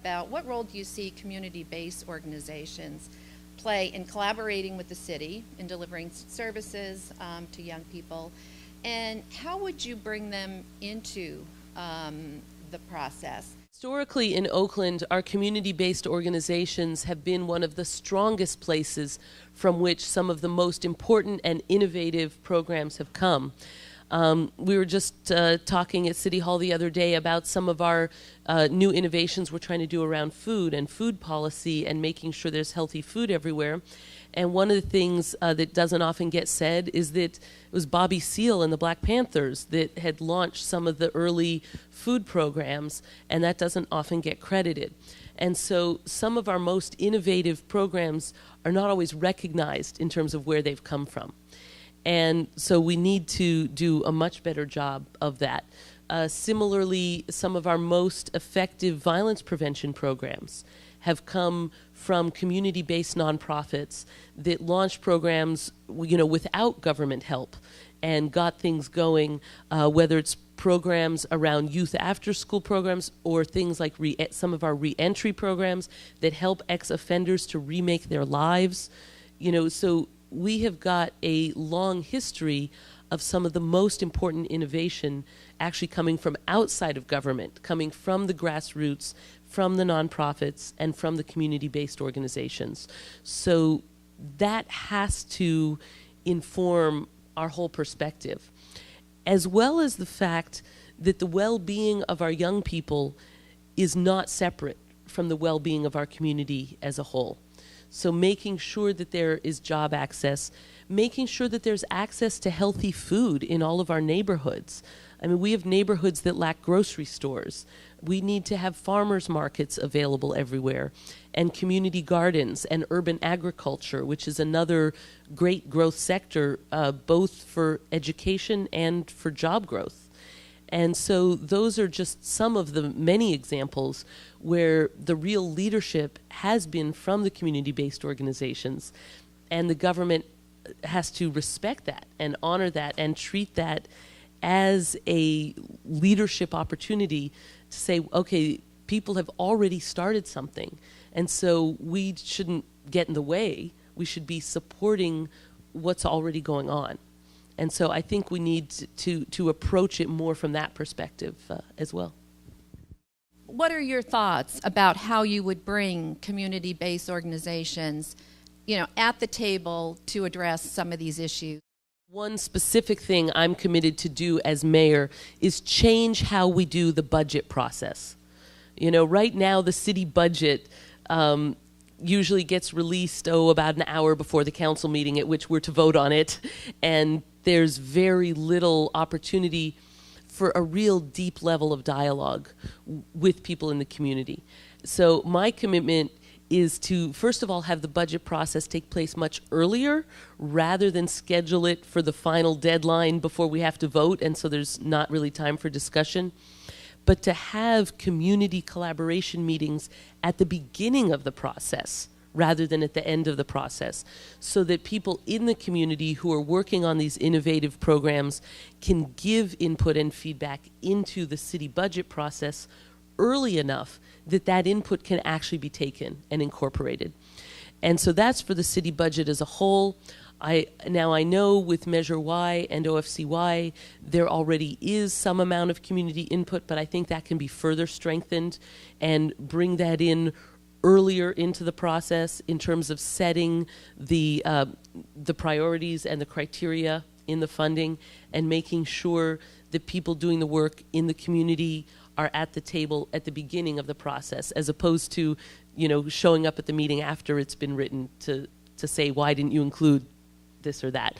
about what role do you see community-based organizations play in collaborating with the city in delivering services to young people, and how would you bring them into the process? Historically in Oakland, our community-based organizations have been one of the strongest places from which some of the most important and innovative programs have come. We were just talking at City Hall the other day about some of our new innovations we're trying to do around food and food policy and making sure there's healthy food everywhere. And one of the things that doesn't often get said is that it was Bobby Seale and the Black Panthers that had launched some of the early food programs, and that doesn't often get credited. And so some of our most innovative programs are not always recognized in terms of where they've come from. And so we need to do a much better job of that. Similarly, some of our most effective violence prevention programs have come from community-based nonprofits that launched programs, without government help and got things going, whether it's programs around youth after-school programs or things like some of our re-entry programs that help ex-offenders to remake their lives. So we have got a long history of some of the most important innovation actually coming from outside of government, coming from the grassroots, from the nonprofits, and from the community-based organizations. So that has to inform our whole perspective, as well as the fact that the well-being of our young people is not separate from the well-being of our community as a whole. So making sure that there is job access, making sure that there's access to healthy food in all of our neighborhoods. I mean, we have neighborhoods that lack grocery stores. We need to have farmers markets available everywhere, and community gardens and urban agriculture, which is another great growth sector, both for education and for job growth. And so those are just some of the many examples where the real leadership has been from the community-based organizations, and the government has to respect that and honor that and treat that as a leadership opportunity to say, okay, people have already started something, and so we shouldn't get in the way. We should be supporting what's already going on. And so I think we need to approach it more from that perspective as well. What are your thoughts about how you would bring community-based organizations, at the table to address some of these issues? One specific thing I'm committed to do as mayor is change how we do the budget process. Right now the city budget usually gets released, about an hour before the council meeting at which we're to vote on it, and there's very little opportunity for a real deep level of dialogue with people in the community. So my commitment is to, first of all, have the budget process take place much earlier rather than schedule it for the final deadline before we have to vote, and so there's not really time for discussion. But to have community collaboration meetings at the beginning of the process rather than at the end of the process, so that people in the community who are working on these innovative programs can give input and feedback into the city budget process early enough that that input can actually be taken and incorporated. And so that's for the city budget as a whole. I know with Measure Y and OFCY, there already is some amount of community input, but I think that can be further strengthened and bring that in earlier into the process in terms of setting the priorities and the criteria in the funding, and making sure that people doing the work in the community are at the table at the beginning of the process, as opposed to, showing up at the meeting after it's been written to say, why didn't you include this or that?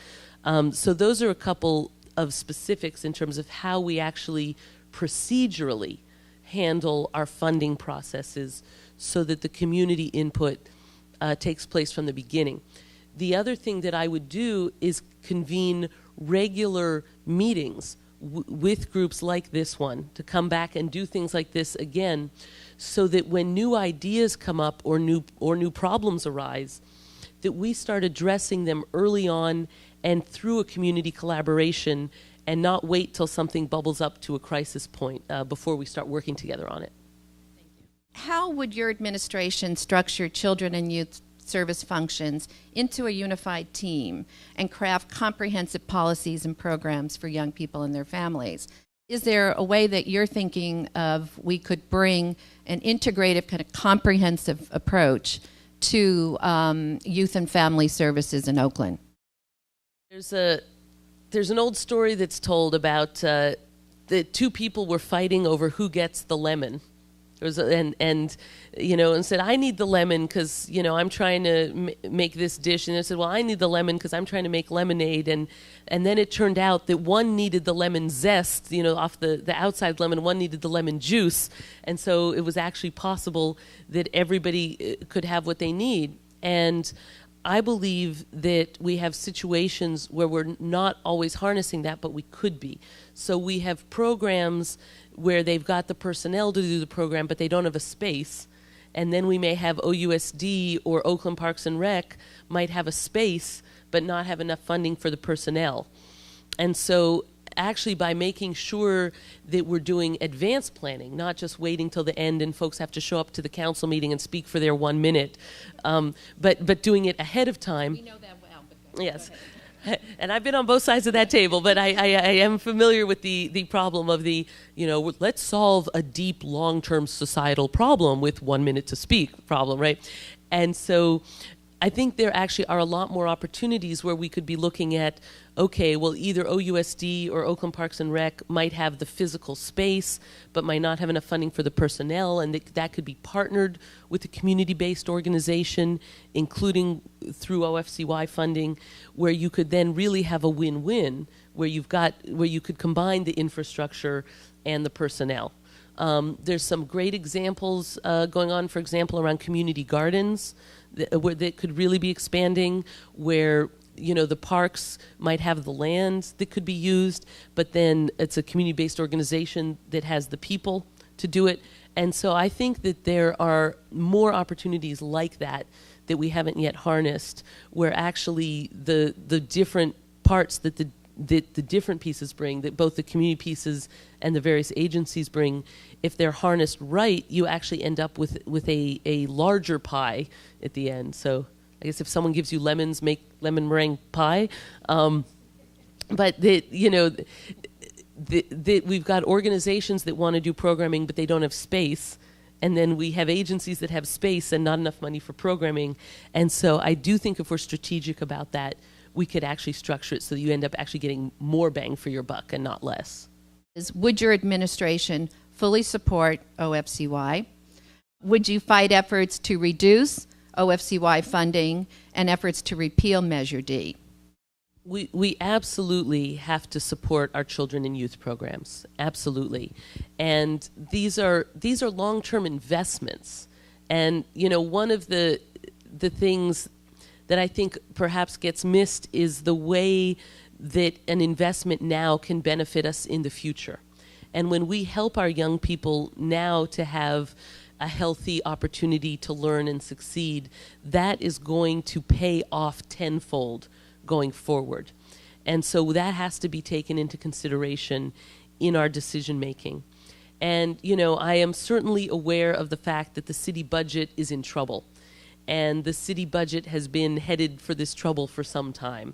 So those are a couple of specifics in terms of how we actually procedurally handle our funding processes so that the community input takes place from the beginning. The other thing that I would do is convene regular meetings with groups like this one to come back and do things like this again, so that when new ideas come up or new problems arise, that we start addressing them early on and through a community collaboration, and not wait till something bubbles up to a crisis point before we start working together on it. Thank you. How would your administration structure children and youth service functions into a unified team and craft comprehensive policies and programs for young people and their families? Is there a way that you're thinking of we could bring an integrative kind of comprehensive approach to youth and family services in Oakland? There's an old story that's told about the two people were fighting over who gets the lemon. And said, I need the lemon because, I'm trying to make this dish. And they said, well, I need the lemon because I'm trying to make lemonade. And then it turned out that one needed the lemon zest, off the outside lemon, one needed the lemon juice. And so it was actually possible that everybody could have what they need. And I believe that we have situations where we're not always harnessing that, but we could be. So we have programs where they've got the personnel to do the program, but they don't have a space. And then we may have OUSD or Oakland Parks and Rec might have a space, but not have enough funding for the personnel. And so actually by making sure that we're doing advanced planning, not just waiting till the end and folks have to show up to the council meeting and speak for their 1 minute, but doing it ahead of time. We know that well. But yes. And I've been on both sides of that table, but I am familiar with the problem of let's solve a deep, long-term societal problem with 1 minute to speak problem, right? And so I think there actually are a lot more opportunities where we could be looking at, okay, well, either OUSD or Oakland Parks and Rec might have the physical space, but might not have enough funding for the personnel, and that could be partnered with a community-based organization, including through OFCY funding, where you could then really have a win-win, where you could combine the infrastructure and the personnel. There's some great examples going on, for example, around community gardens that could really be expanding, where the parks might have the land that could be used, but then it's a community-based organization that has the people to do it. And so I think that there are more opportunities like that we haven't yet harnessed, where actually the different parts that the different pieces bring, that both the community pieces and the various agencies bring, if they're harnessed right, you actually end up with a larger pie at the end. So I guess if someone gives you lemons, make lemon meringue pie. But we've got organizations that want to do programming, but they don't have space. And then we have agencies that have space and not enough money for programming. And so I do think if we're strategic about that, we could actually structure it so that you end up actually getting more bang for your buck and not less. Would your administration fully support OFCY? Would you fight efforts to reduce OFCY funding and efforts to repeal Measure D? We absolutely have to support our children and youth programs, absolutely. And these are long-term investments. And one of the things that I think perhaps gets missed is the way that an investment now can benefit us in the future. And when we help our young people now to have a healthy opportunity to learn and succeed, that is going to pay off tenfold going forward. And so that has to be taken into consideration in our decision making. And I am certainly aware of the fact that the city budget is in trouble. And the city budget has been headed for this trouble for some time.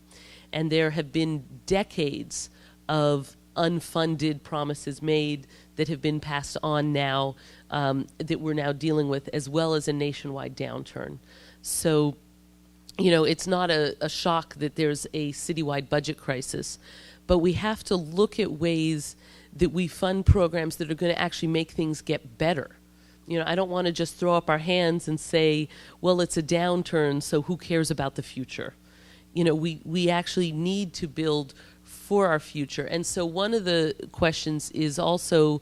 And there have been decades of unfunded promises made that have been passed on now, that we're now dealing with, as well as a nationwide downturn. So, it's not a shock that there's a citywide budget crisis, but we have to look at ways that we fund programs that are going to actually make things get better. I don't want to just throw up our hands and say, well, it's a downturn, so who cares about the future? We actually need to build for our future. And so one of the questions is also,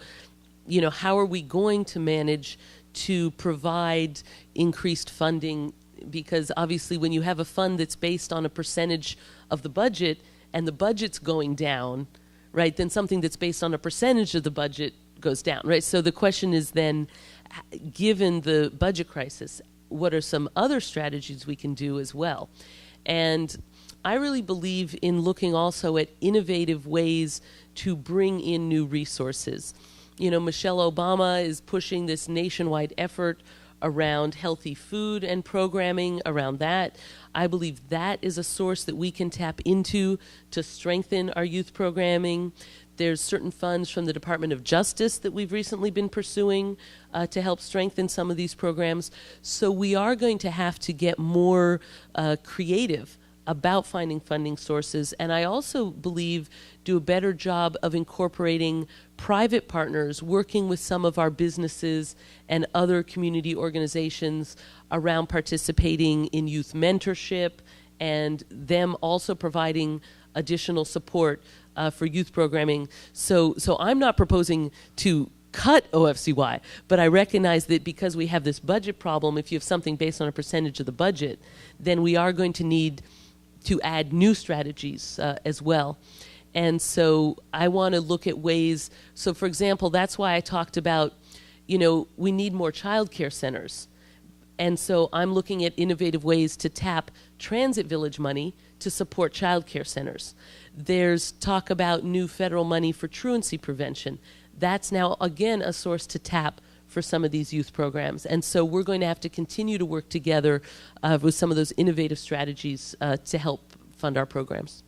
how are we going to manage to provide increased funding? Because obviously when you have a fund that's based on a percentage of the budget and the budget's going down, right, then something that's based on a percentage of the budget goes down, right? So the question is then, given the budget crisis, what are some other strategies we can do as well? And I really believe in looking also at innovative ways to bring in new resources. Michelle Obama is pushing this nationwide effort around healthy food and programming around that. I believe that is a source that we can tap into to strengthen our youth programming. There's certain funds from the Department of Justice that we've recently been pursuing to help strengthen some of these programs. So we are going to have to get more creative about finding funding sources, and I also believe do a better job of incorporating private partners, working with some of our businesses and other community organizations around participating in youth mentorship, and them also providing additional support for youth programming. So I'm not proposing to cut OFCY, but I recognize that because we have this budget problem, if you have something based on a percentage of the budget, then we are going to need to add new strategies as well. And so I want to look at ways, so for example, that's why I talked about, we need more child care centers. And so I'm looking at innovative ways to tap transit village money to support child care centers. There's talk about new federal money for truancy prevention. That's now, again, a source to tap for some of these youth programs. And so we're going to have to continue to work together with some of those innovative strategies to help fund our programs.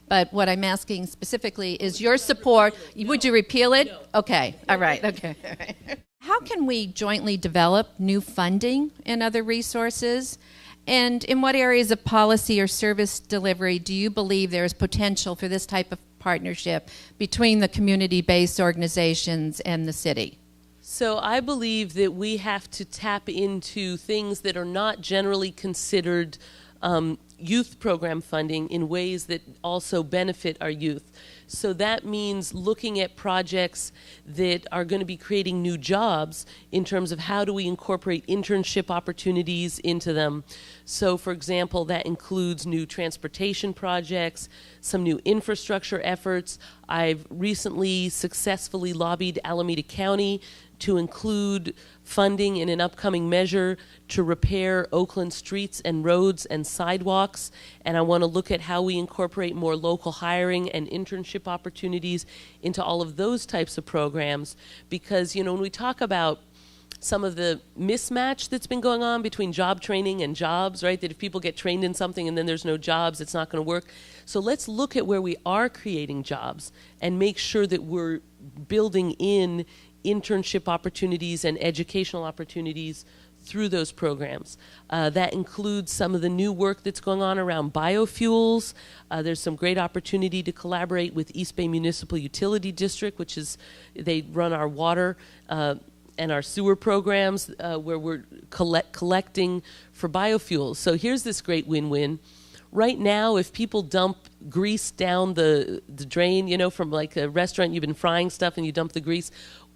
But what I'm asking specifically is your support. Would you repeal it? No. Okay. All right. Okay. All right. How can we jointly develop new funding and other resources? And in what areas of policy or service delivery do you believe there is potential for this type of partnership between the community-based organizations and the city? So I believe that we have to tap into things that are not generally considered youth program funding in ways that also benefit our youth. So that means looking at projects that are going to be creating new jobs in terms of how do we incorporate internship opportunities into them. So for example, that includes new transportation projects, some new infrastructure efforts. I've recently successfully lobbied Alameda County to include funding in an upcoming measure to repair Oakland streets and roads and sidewalks. And I want to look at how we incorporate more local hiring and internship opportunities into all of those types of programs. Because, when we talk about some of the mismatch that's been going on between job training and jobs, right? That if people get trained in something and then there's no jobs, it's not going to work. So let's look at where we are creating jobs and make sure that we're building in internship opportunities and educational opportunities through those programs. That includes some of the new work that's going on around biofuels. There's some great opportunity to collaborate with East Bay Municipal Utility District, which is, they run our water and our sewer programs where we're collecting for biofuels. So here's this great win-win. Right now, if people dump grease down the drain, from like a restaurant, you've been frying stuff and you dump the grease,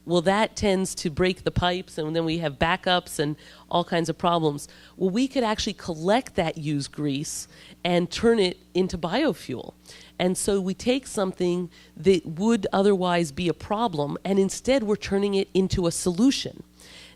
well, that tends to break the pipes, and then we have backups and all kinds of problems. Well, we could actually collect that used grease and turn it into biofuel. And so we take something that would otherwise be a problem, and instead we're turning it into a solution.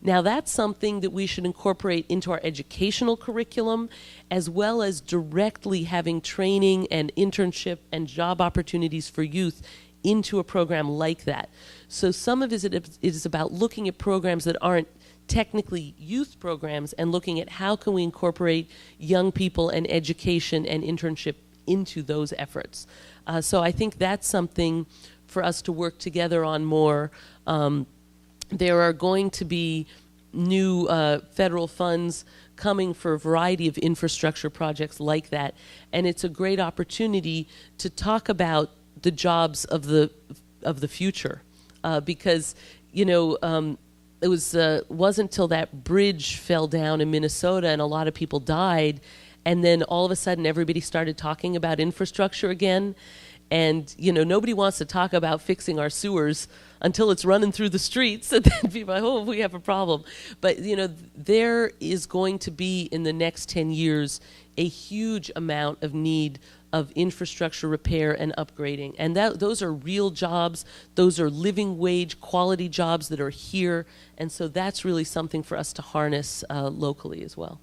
Now, that's something that we should incorporate into our educational curriculum, as well as directly having training and internship and job opportunities for youth into a program like that. So some of it is about looking at programs that aren't technically youth programs and looking at how can we incorporate young people and education and internship into those efforts. So I think that's something for us to work together on more. There are going to be new federal funds coming for a variety of infrastructure projects like that, and it's a great opportunity to talk about the jobs of the future, because it wasn't till that bridge fell down in Minnesota and a lot of people died, and then all of a sudden everybody started talking about infrastructure again, and nobody wants to talk about fixing our sewers until it's running through the streets, and then people are like, oh, we have a problem. But there is going to be in the next 10 years a huge amount of need of infrastructure repair and upgrading. And those are real jobs. Those are living wage quality jobs that are here. And so that's really something for us to harness locally as well.